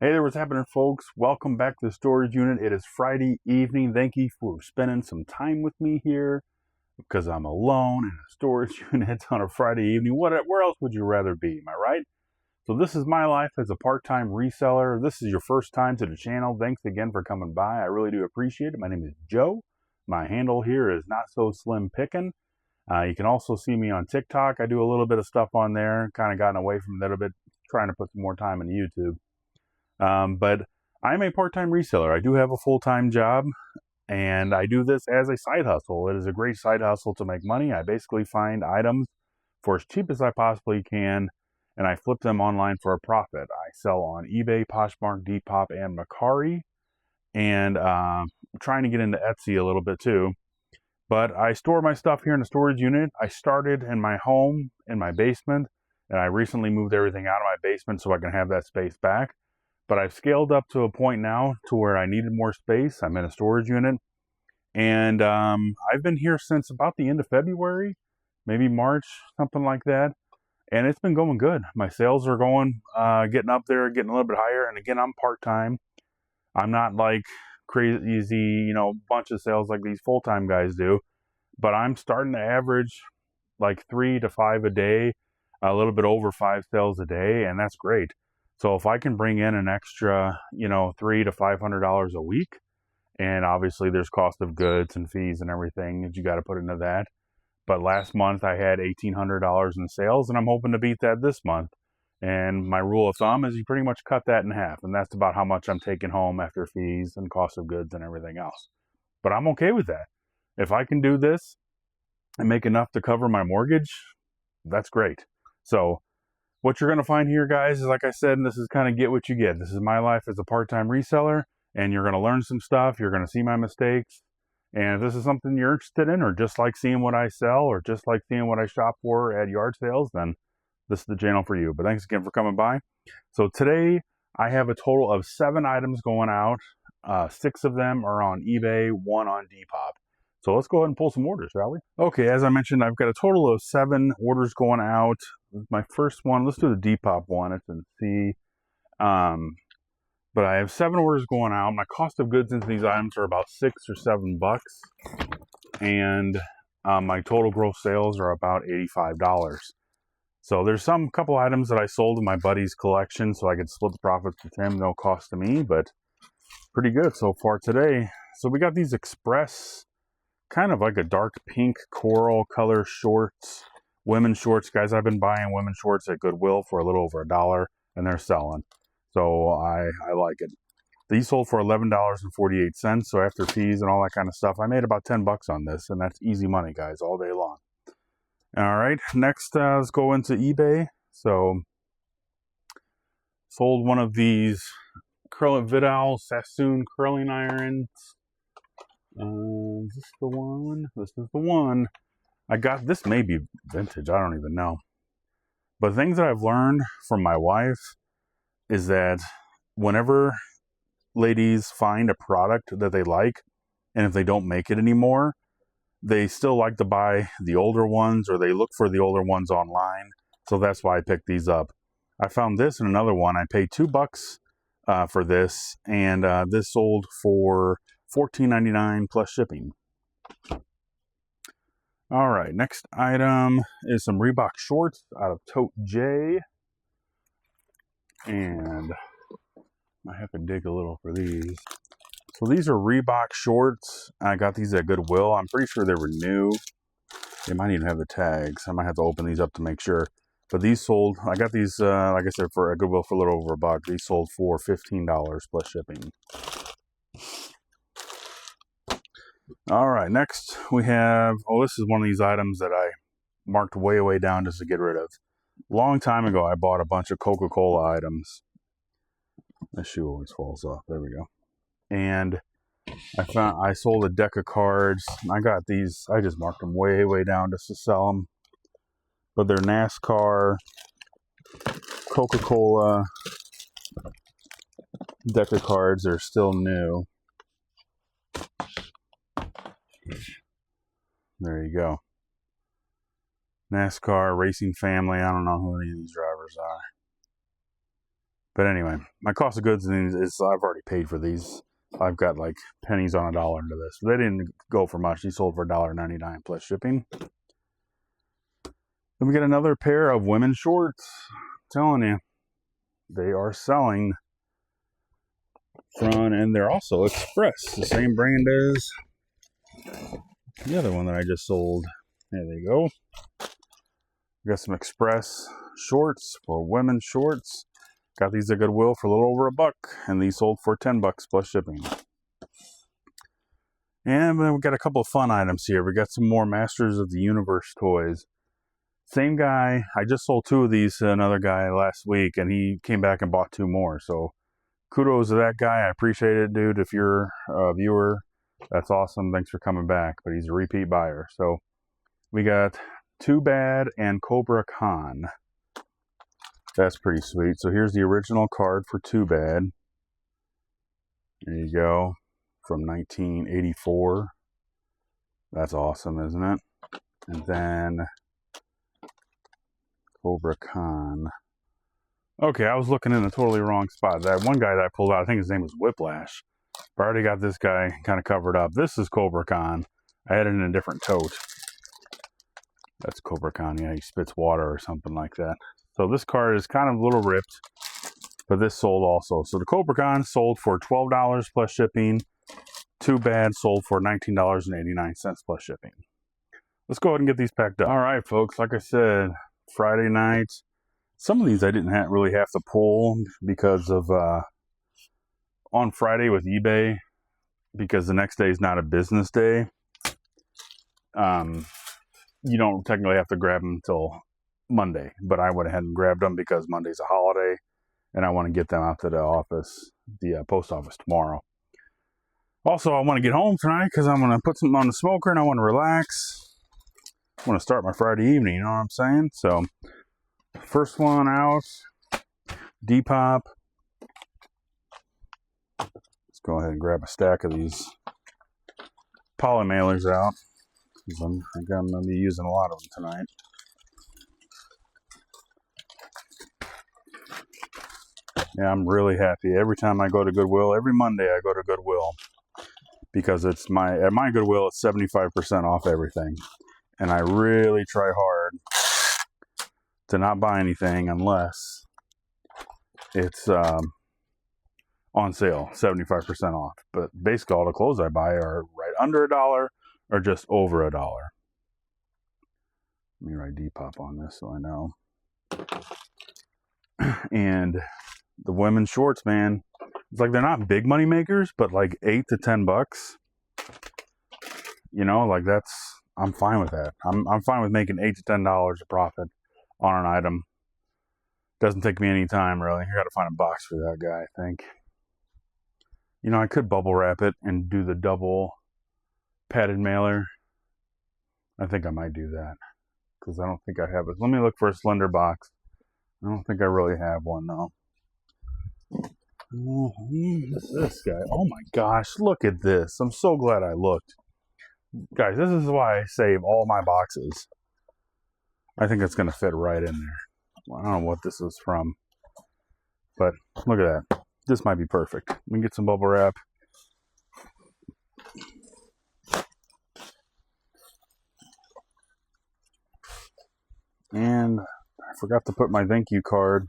Hey there, what's happening, folks? Welcome back to the storage unit. It is Friday evening. Thank you for spending some time with me here because I'm alone in a storage unit on a Friday evening. Where else would you rather be? Am I right? So this is my life as a part-time reseller. This is your first time to the channel. Thanks again for coming by. I really do appreciate it. My name is Joe. My handle here is Not So Slim Pickin'. You can also see me on TikTok. I do a little bit of stuff on there. Kind of gotten away from it a little bit, trying to put some more time into YouTube. But I'm a part-time reseller. I do have a full-time job, and I do this as a side hustle. It is a great side hustle to make money. I basically find items for as cheap as I possibly can, and I flip them online for a profit. I sell on eBay, Poshmark, Depop, and Mercari, and trying to get into Etsy a little bit too. But I store my stuff here in the storage unit. I started in my home, in my basement, and I recently moved everything out of my basement so I can have that space back. But I've scaled up to a point now to where I needed more space. I'm in a storage unit, and I've been here since about the end of February, maybe March, something like that. And it's been going good. My sales are going, getting up there, getting a little bit higher. And again, I'm part-time. I'm not like crazy, bunch of sales like these full-time guys do. But I'm starting to average like 3 to 5 a day, a little bit over 5 sales a day, and that's great. So if I can bring in an extra, $300 to $500 a week, and obviously there's cost of goods and fees and everything that you got to put into that. But last month I had $1,800 in sales, and I'm hoping to beat that this month. And my rule of thumb is you pretty much cut that in half, and that's about how much I'm taking home after fees and cost of goods and everything else. But I'm okay with that. If I can do this and make enough to cover my mortgage, that's great. So what you're going to find here, guys, is like I said, and this is kind of get what you get. This is my life as a part-time reseller, and you're going to learn some stuff. You're going to see my mistakes. And if this is something you're interested in, or just like seeing what I sell, or just like seeing what I shop for at yard sales, then this is the channel for you. But thanks again for coming by. So today, I have a total of 7 items going out. 6 of them are on eBay, 1 on Depop. So let's go ahead and pull some orders, shall we? Okay, as I mentioned, I've got a total of 7 orders going out. My first one, let's do the Depop one. It's in C. But I have 7 orders going out. My cost of goods into these items are about $6 or $7, and my total gross sales are about $85. So there's some couple items that I sold in my buddy's collection, so I could split the profits with him, no cost to me, but pretty good so far today. So we got these Express, kind of like a dark pink coral color shorts, women's shorts. Guys, I've been buying women's shorts at Goodwill for a little over $1, and they're selling. So I like it. These sold for $11.48. So after fees and all that kind of stuff, I made about $10 on this, and that's easy money, guys, all day long. All right, next let's go into eBay. So sold one of these Vidal Sassoon curling irons. Is this the one? This is the one. I got this, may be vintage, I don't even know. But things that I've learned from my wife is that whenever ladies find a product that they like, and if they don't make it anymore, they still like to buy the older ones, or they look for the older ones online. So that's why I picked these up. I found this and another one. I paid $2 for this, and this sold for $14.99 plus shipping. All right, next item is some Reebok shorts out of Tote J. And I have to dig a little for these. So these are Reebok shorts. I got these at Goodwill. I'm pretty sure they were new. They might even have the tags. I might have to open these up to make sure. But these sold, I got these, like I said, for at Goodwill for a little over $1. These sold for $15 plus shipping. All right, next we have, this is one of these items that I marked way down just to get rid of. Long time ago, I bought a bunch of Coca-Cola items. This shoe always falls off. There we go. And I sold a deck of cards. I got these. I just marked them way down just to sell them. But they're NASCAR, Coca-Cola deck of cards. They're still new. There you go. NASCAR Racing Family. I don't know who any of these drivers are. But anyway, my cost of goods is I've already paid for these. I've got like pennies on a dollar into this. They didn't go for much. These sold for $1.99 plus shipping. Then we get another pair of women's shorts. I'm telling you, they are selling from, and they're also Express, the same brand as the other one that I just sold. There they go. We got some Express shorts for women's shorts. Got these at Goodwill for a little over $1, and these sold for $10 plus shipping. And then we got a couple of fun items here. We got some more Masters of the Universe toys. Same guy. I just sold 2 of these to another guy last week, and he came back and bought 2 more. So kudos to that guy. I appreciate it, dude. If you're a viewer, that's awesome. Thanks for coming back. But he's a repeat buyer. So we got Too Bad and Cobra Khan. That's pretty sweet. So here's the original card for Too Bad. There you go. From 1984. That's awesome, isn't it? And then Cobra Khan. Okay, I was looking in the totally wrong spot. That one guy that I pulled out, I think his name was Whiplash. I already got this guy kind of covered up. This is Cobra Khan. I had it in a different tote. That's Cobra Khan. Yeah, he spits water or something like that. So this card is kind of a little ripped, but this sold also. So the Cobra Khan sold for $12 plus shipping. Too Bad sold for $19.89 plus shipping. Let's go ahead and get these packed up. All right, folks. Like I said, Friday night. Some of these I didn't really have to pull because of on Friday with eBay, because the next day is not a business day. You don't technically have to grab them until Monday, but I went ahead and grabbed them because Monday's a holiday, and I want to get them out to the office, the post office tomorrow. Also, I want to get home tonight because I'm going to put something on the smoker and I want to relax. I want to start my Friday evening, you know what I'm saying? So, first one out, Depop. Let's go ahead and grab a stack of these poly mailers out, because I'm going to be using a lot of them tonight. Yeah, I'm really happy. Every time I go to Goodwill, every Monday I go to Goodwill, because it's at my Goodwill, it's 75% off everything. And I really try hard to not buy anything unless it's on sale, 75% off. But basically all the clothes I buy are right under $1 or just over $1. Let me write Depop on this so I know. And the women's shorts, man, it's like they're not big money makers, but like $8 to $10. You know, like I'm fine with that. I'm fine with making $8 to $10 a profit on an item. Doesn't take me any time, really. I got to find a box for that guy, I think. You know, I could bubble wrap it and do the double padded mailer. I think I might do that, because I don't think I have it. Let me look for a slender box. I don't think I really have one, though. What's this guy? Oh my gosh, look at this. I'm so glad I looked. Guys, this is why I save all my boxes. I think it's going to fit right in there. Well, I don't know what this is from, but look at that. This might be perfect. We can get some bubble wrap. And I forgot to put my thank you card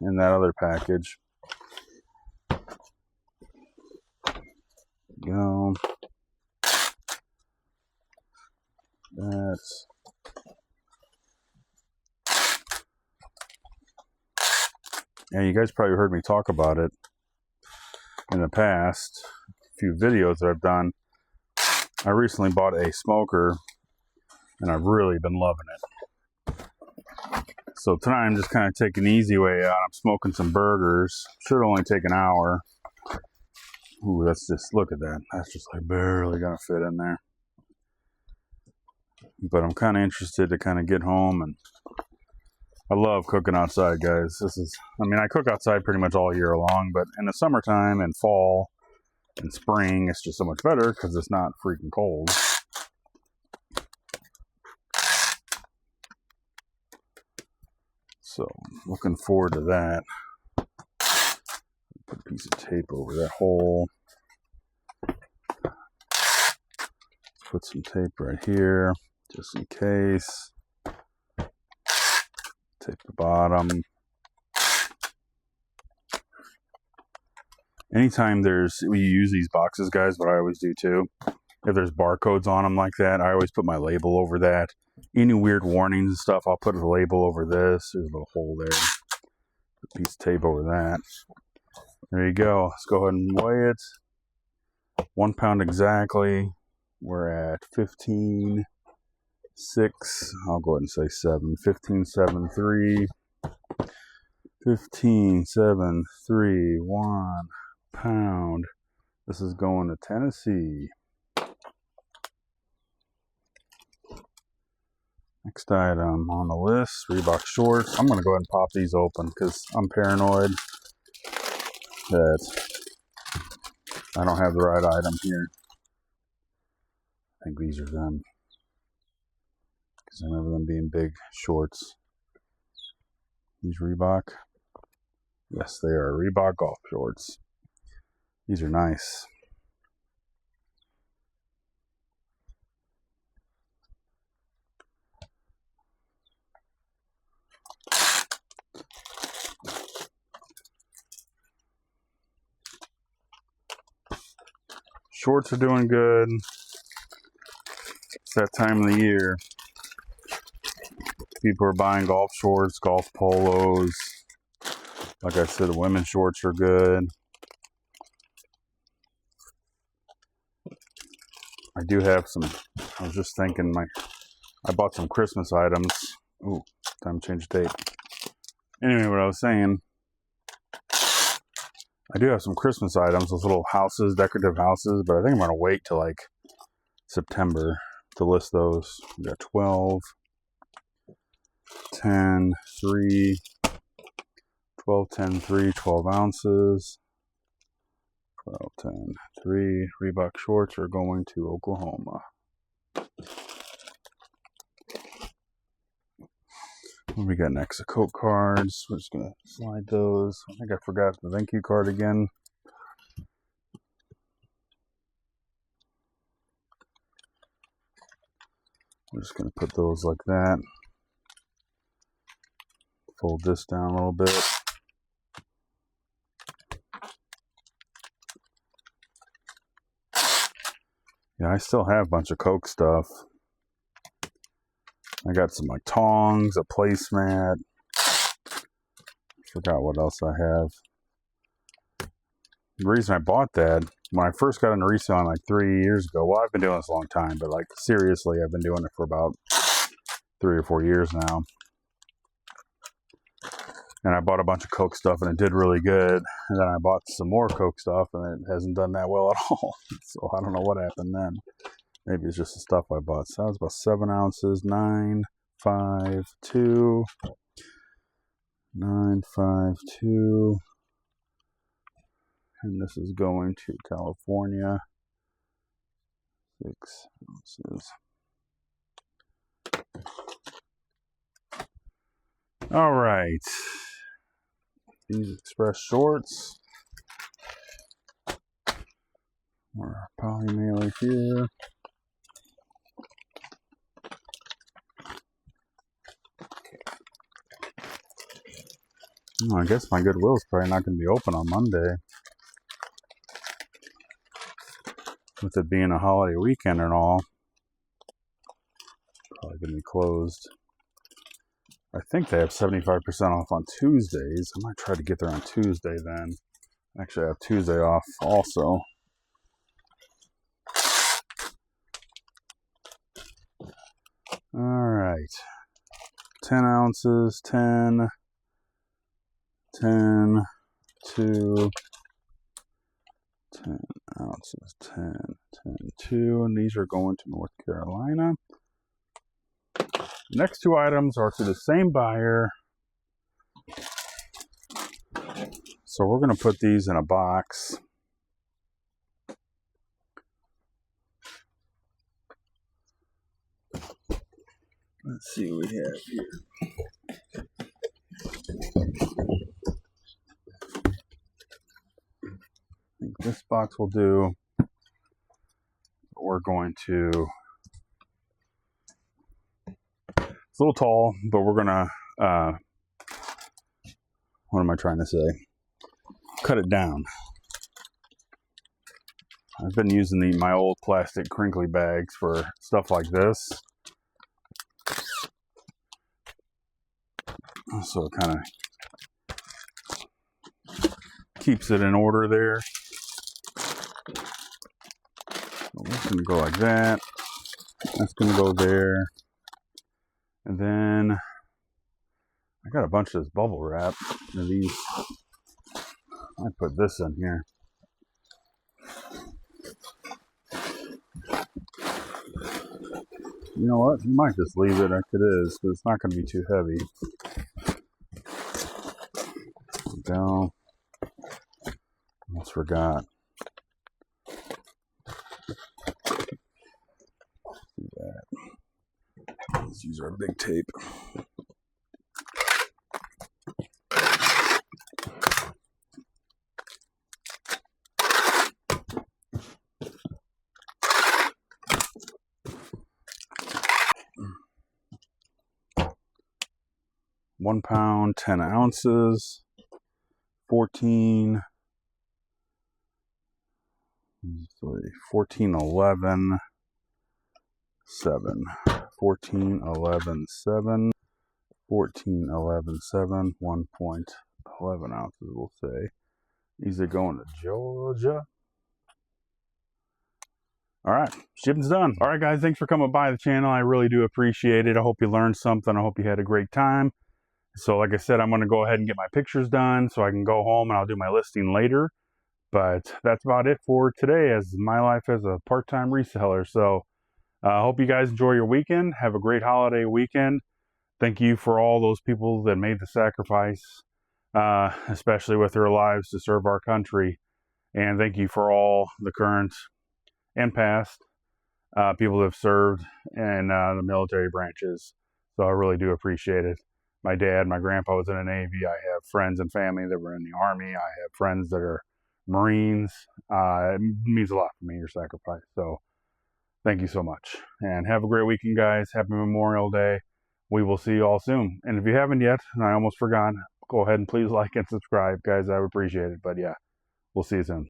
in that other package. Go. That's yeah, you guys probably heard me talk about it in the past, a few videos that I've done. I recently bought a smoker, and I've really been loving it. So tonight I'm just kind of taking the easy way out. I'm smoking some burgers. Should only take an hour. Ooh, that's just, look at that. That's just like barely gonna fit in there. But I'm kind of interested to kind of get home, and I love cooking outside, guys. I mean, I cook outside pretty much all year long, but in the summertime and fall and spring, it's just so much better because it's not freaking cold. So looking forward to that. Put a piece of tape over that hole. Put some tape right here, just in case. Tape the bottom. Anytime we use these boxes, guys, but I always do too. If there's barcodes on them like that, I always put my label over that. Any weird warnings and stuff, I'll put a label over this. There's a little hole there. Put a piece of tape over that. There you go. Let's go ahead and weigh it. 1 pound exactly. We're at 15.6. I'll go ahead and say 7. 15.73. 15.73. 1 pound. This is going to Tennessee. Next item on the list, Reebok shorts. I'm going to go ahead and pop these open because I'm paranoid that I don't have the right item here. I think these are them. Because I remember them being big shorts. These Reebok. Yes, they are Reebok golf shorts. These are nice. Shorts are doing good. It's that time of the year. People are buying golf shorts, golf polos. Like I said, the women's shorts are good. I do have some, I was just thinking, I bought some Christmas items. Ooh, time to change the tape. Anyway, what I was saying, I do have some Christmas items, those little houses, decorative houses, but I think I'm going to wait till like September to list those. We got 12, 10, 3, 12, 10, 3, 12 ounces. 12, 10, 3. Reebok shorts are going to Oklahoma. What we got next? The Coke cards. We're just going to slide those. I think I forgot the thank you card again. We're just going to put those like that. Fold this down a little bit. Yeah, I still have a bunch of Coke stuff. I got some like tongs, a placemat. Forgot what else I have. The reason I bought that, when I first got into reselling like 3 years ago, well, I've been doing this a long time, but like seriously, I've been doing it for about 3 or 4 years now. And I bought a bunch of Coke stuff and it did really good. And then I bought some more Coke stuff and it hasn't done that well at all. So I don't know what happened then. Maybe it's just the stuff I bought. So that was about 7 ounces, 9, 5, 2, 9, 5, 2. And this is going to California. 6 ounces. All right. These express shorts. More poly mailer here. I guess my Goodwill's probably not going to be open on Monday. With it being a holiday weekend and all. Probably going to be closed. I think they have 75% off on Tuesdays. I might try to get there on Tuesday then. Actually, I have Tuesday off also. Alright. 10 ounces, 10, 10, 2, 10 ounces, 10, 10, 2. And these are going to North Carolina. The next two items are to the same buyer. So we're going to put these in a box. Let's see what we have here. this box will do. We're going to, it's a little tall, but we're gonna, what am I trying to say? Cut it down. I've been using my old plastic crinkly bags for stuff like this. So it kind of keeps it in order there. So that's going to go like that. That's going to go there. And then I got a bunch of this bubble wrap. And these, I put this in here. You know what? You might just leave it like it is, because it's not going to be too heavy. Go. Almost forgot. Do that. Let's use our big tape. £1 pound, 10 ounces, 14, 11, 7, 14, 11, 7, 14, 11, 7, 1.11 ounces, we'll say. These are going to Georgia. All right, shipping's done. All right, guys, thanks for coming by the channel. I really do appreciate it. I hope you learned something. I hope you had a great time. So like I said, I'm going to go ahead and get my pictures done so I can go home and I'll do my listing later. But that's about it for today as my life as a part-time reseller. So I hope you guys enjoy your weekend. Have a great holiday weekend. Thank you for all those people that made the sacrifice, especially with their lives to serve our country. And thank you for all the current and past people that have served in the military branches. So I really do appreciate it. My dad, my grandpa was in the Navy. I have friends and family that were in the Army. I have friends that are Marines. It means a lot for me, your sacrifice. So thank you so much. And have a great weekend, guys. Happy Memorial Day. We will see you all soon. And if you haven't yet, and I almost forgot, go ahead and please like and subscribe, guys. I would appreciate it. But yeah, we'll see you soon.